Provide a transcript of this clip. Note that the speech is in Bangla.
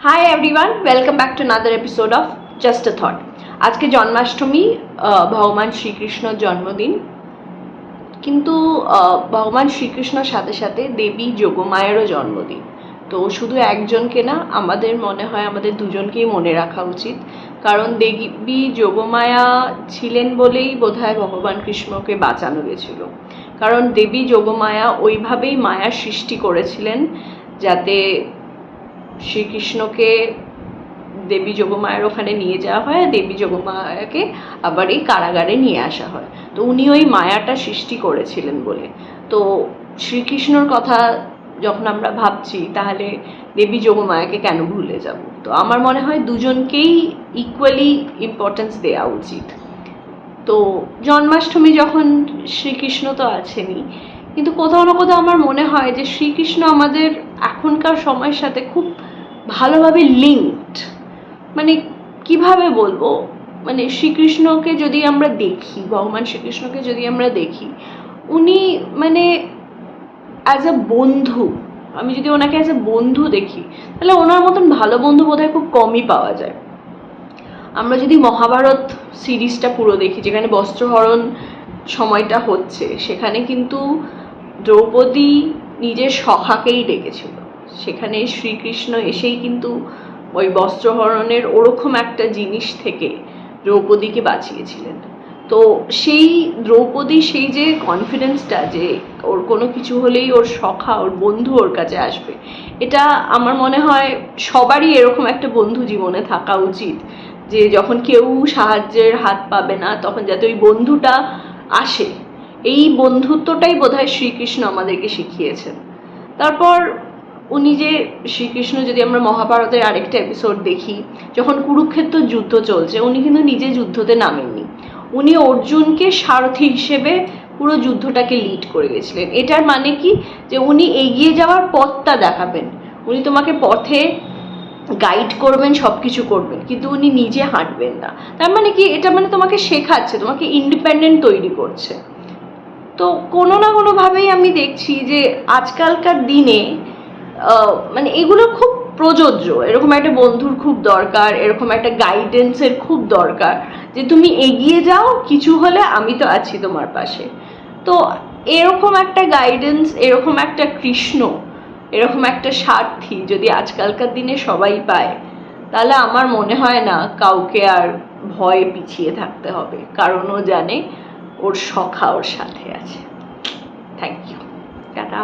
Hi everyone, welcome back to another episode of Just a Thought. আজকে জন্মাষ্টমী, ভগবান শ্রীকৃষ্ণর জন্মদিন। কিন্তু ভগবান শ্রীকৃষ্ণর সাথে সাথে দেবী যোগমায়ারও জন্মদিন। তো শুধু একজনকে না, আমাদের মনে হয় আমাদের দুজনকেই মনে রাখা উচিত। কারণ দেবী যোগমায়া ছিলেন বলেই বোধহয় ভগবান কৃষ্ণকে বাঁচানো গেছিল। কারণ দেবী যোগমায়া ওইভাবেই মায়ার সৃষ্টি করেছিলেন যাতে শ্রীকৃষ্ণকে দেবী যোগমায়ার ওখানে নিয়ে যাওয়া হয়, দেবী যোগমায়াকে আবার এই কারাগারে নিয়ে আসা হয়। তো উনি ওই মায়াটা সৃষ্টি করেছিলেন বলে। তো শ্রীকৃষ্ণর কথা যখন আমরা ভাবছি, তাহলে দেবী যোগমায়াকে কেন ভুলে যাব? তো আমার মনে হয় দুজনকেই ইকুয়ালি ইম্পর্টেন্স দেওয়া উচিত। তো জন্মাষ্টমী যখন শ্রীকৃষ্ণ তো আছেনই, কিন্তু কোথাও না কোথাও আমার মনে হয় যে শ্রীকৃষ্ণ আমাদের এখনকার সময়ের সাথে খুব ভালোভাবে লিঙ্কড। মানে কিভাবে বলবো, মানে শ্রীকৃষ্ণকে যদি আমরা দেখি, ভগবান শ্রীকৃষ্ণকে যদি আমরা দেখি, উনি মানে অ্যাজ আ বন্ধু, আমি যদি ওনাকে অ্যাজ আ বন্ধু দেখি, তাহলে ওনার মতন ভালো বন্ধু বোধহয় খুব কমই পাওয়া যায়। আমরা যদি মহাভারত সিরিজটা পুরো দেখি, যেখানে বস্ত্রহরণ সময়টা হচ্ছে, সেখানে কিন্তু দ্রৌপদী নিজের সখাকেই ডেকেছিল। সেখানে শ্রীকৃষ্ণ এসেই কিন্তু ওই বস্ত্রহরণের ওরকম একটা জিনিস থেকে দ্রৌপদীকে বাঁচিয়েছিলেন। তো সেই দ্রৌপদী সেই যে কনফিডেন্সটা যে ওর কোনো কিছু হলেই ওর সখা, ওর বন্ধু ওর কাছে আসবে, এটা আমার মনে হয় সবারই এরকম একটা বন্ধু জীবনে থাকা উচিত, যে যখন কেউ সাহায্যের হাত পাবে না, তখন যাতে ওই বন্ধুটা আসে। এই বন্ধুত্বটাই বোধহয় শ্রীকৃষ্ণ আমাদেরকে শিখিয়েছেন। তারপর উনি যে শ্রীকৃষ্ণ, যদি আমরা মহাভারতের আরেকটা এপিসোড দেখি, যখন কুরুক্ষেত্র যুদ্ধ চলছে, উনি কিন্তু নিজে যুদ্ধতে নামেননি, উনি অর্জুনকে সারথি হিসেবে পুরো যুদ্ধটাকে লিড করে গেছিলেন। এটার মানে কি, যে উনি এগিয়ে যাওয়ার পথটা দেখাবেন, উনি তোমাকে পথে গাইড করবেন, সব কিছু করবেন, কিন্তু উনি নিজে হাঁটবেন না। তার মানে কি, এটা মানে তোমাকে শেখাচ্ছে, তোমাকে ইন্ডিপেন্ডেন্ট তৈরি করছে। তো কোনো না কোনোভাবেই আমি দেখছি যে আজকালকার দিনে মানে এগুলো খুব প্রযোজ্য। এরকম একটা বন্ধুর খুব দরকার, এরকম একটা গাইডেন্সের খুব দরকার, যে তুমি এগিয়ে যাও, কিছু হলে আমি তো আছি তোমার পাশে। তো এরকম একটা গাইডেন্স, এরকম একটা কৃষ্ণ, এরকম একটা সারথি যদি আজকালকার দিনে সবাই পায়, তাহলে আমার মনে হয় না কাউকে আর ভয়ে পিছিয়ে থাকতে হবে, কারণ ও জানে ওর সখা ওর সাথে আছে। Thank you, tata.